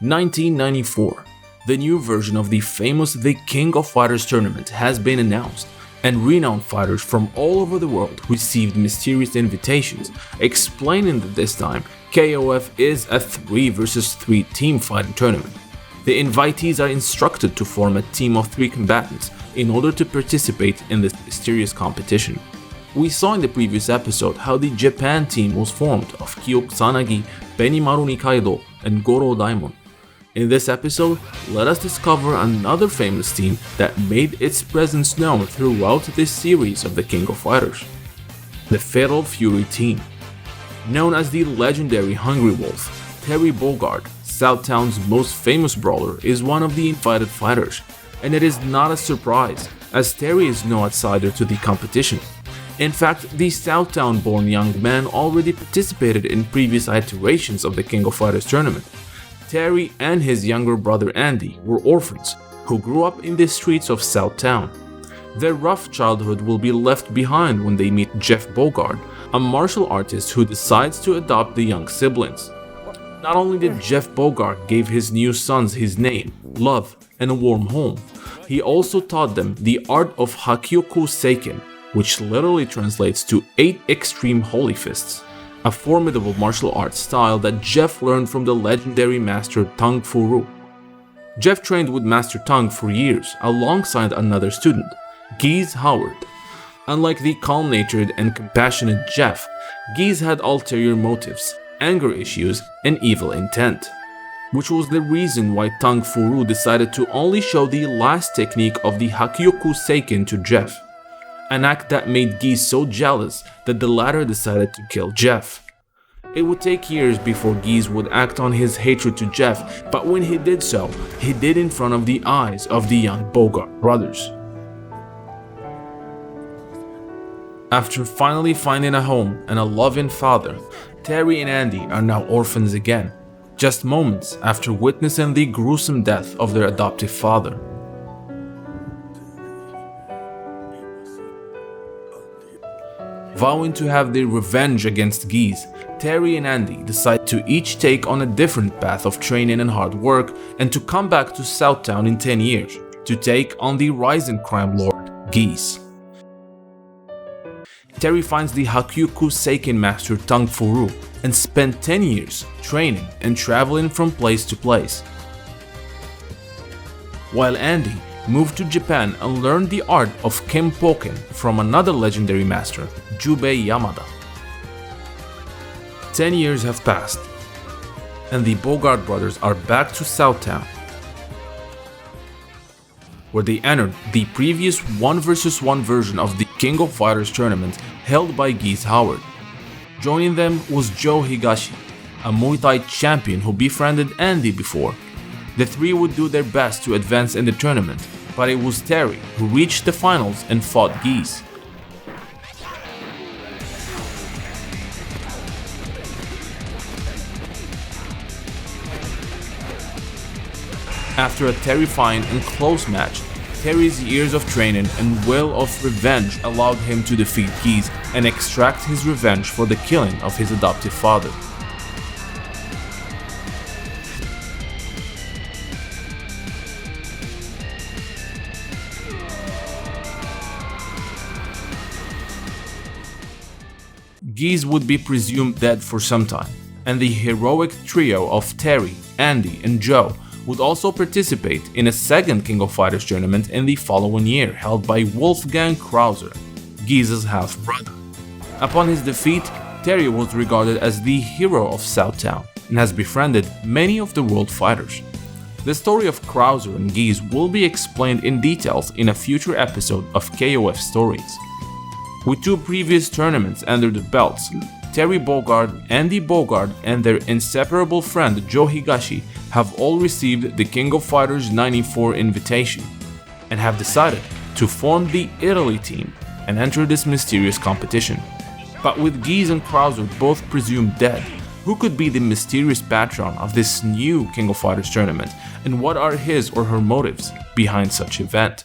1994. The new version of the famous The King of Fighters tournament has been announced, and renowned fighters from all over the world received mysterious invitations, explaining that this time KOF is a 3 vs 3 team fighting tournament. The invitees are instructed to form a team of 3 combatants in order to participate in this mysterious competition. We saw in the previous episode how the Japan team was formed of Kyo Kusanagi, Benimaru Nikaido, and Goro Daimon. In this episode, let us discover another famous team that made its presence known throughout this series of the King of Fighters. The Fatal Fury team. Known as the legendary Hungry Wolf, Terry Bogard, Southtown's most famous brawler, is one of the invited fighters, and it is not a surprise, as Terry is no outsider to the competition. In fact, the Southtown-born young man already participated in previous iterations of the King of Fighters tournament. Terry and his younger brother Andy were orphans who grew up in the streets of Southtown. Their rough childhood will be left behind when they meet Jeff Bogard, a martial artist who decides to adopt the young siblings. Not only did Jeff Bogard give his new sons his name, love, and a warm home, he also taught them the art of Hakyoku Seiken, which literally translates to 8 extreme holy fists, a formidable martial arts style that Jeff learned from the legendary master Tung Fu-Ru. Jeff trained with Master Tung for years alongside another student, Geese Howard. Unlike the calm-natured and compassionate Jeff, Geese had ulterior motives, anger issues, and evil intent, which was the reason why Tung Fu-Ru decided to only show the last technique of the Hakyoku Seiken to Jeff, an act that made Geese so jealous that the latter decided to kill Jeff. It would take years before Geese would act on his hatred to Jeff, but when he did so, he did in front of the eyes of the young Bogart brothers. After finally finding a home and a loving father, Terry and Andy are now orphans again, just moments after witnessing the gruesome death of their adoptive father. Vowing to have their revenge against Geese, Terry and Andy decide to each take on a different path of training and hard work, and to come back to Southtown in 10 years to take on the rising crime lord, Geese. Terry finds the Hakyoku Seiken master Tung Fu-Ru and spent 10 years training and traveling from place to place, while Andy moved to Japan and learned the art of Kenpoken from another legendary master, Jubei Yamada. 10 years have passed, and the Bogard brothers are back to Southtown, where they entered the previous 1 vs 1 version of the King of Fighters tournament held by Geese Howard. Joining them was Joe Higashi, a Muay Thai champion who befriended Andy before. The 3 would do their best to advance in the tournament, but it was Terry who reached the finals and fought Geese. After a terrifying and close match, Terry's years of training and will of revenge allowed him to defeat Geese and extract his revenge for the killing of his adoptive father. Geese would be presumed dead for some time, and the heroic trio of Terry, Andy, and Joe would also participate in a second King of Fighters tournament in the following year, held by Wolfgang Krauser, Geese's half-brother. Upon his defeat, Terry was regarded as the hero of Southtown and has befriended many of the world fighters. The story of Krauser and Geese will be explained in details in a future episode of KOF Stories. With 2 previous tournaments under their belts, Terry Bogard, Andy Bogard, and their inseparable friend Joe Higashi have all received the King of Fighters 94 invitation, and have decided to form the Italy team and enter this mysterious competition. But with Geese and Krauser both presumed dead, who could be the mysterious patron of this new King of Fighters tournament, and what are his or her motives behind such event?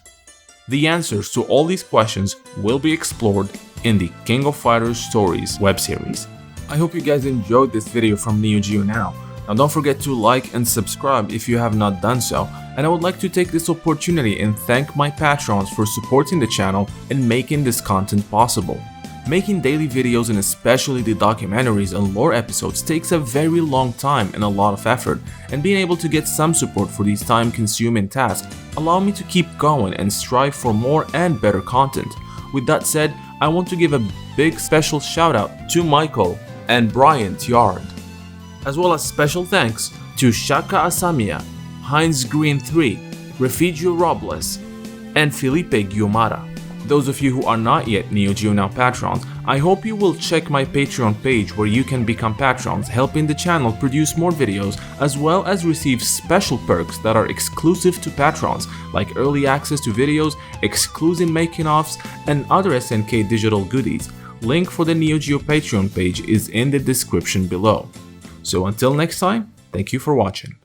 The answers to all these questions will be explored in the King of Fighters Stories web series. I hope you guys enjoyed this video from Neo Geo Now. Now don't forget to like and subscribe if you have not done so, and I would like to take this opportunity and thank my patrons for supporting the channel and making this content possible. Making daily videos and especially the documentaries and lore episodes takes a very long time and a lot of effort, and being able to get some support for these time-consuming tasks allow me to keep going and strive for more and better content. With that said, I want to give a big special shout out to Michael and Brian Tiard, as well as special thanks to Shaka Asamiya, Heinz Green 3, Refugio Robles, and Felipe Guiomara. Those of you who are not yet NeoGeoNow patrons, I hope you will check my Patreon page where you can become patrons, helping the channel produce more videos as well as receive special perks that are exclusive to patrons, like early access to videos, exclusive making-offs, and other SNK digital goodies. Link for the NeoGeo Patreon page is in the description below. So until next time, thank you for watching.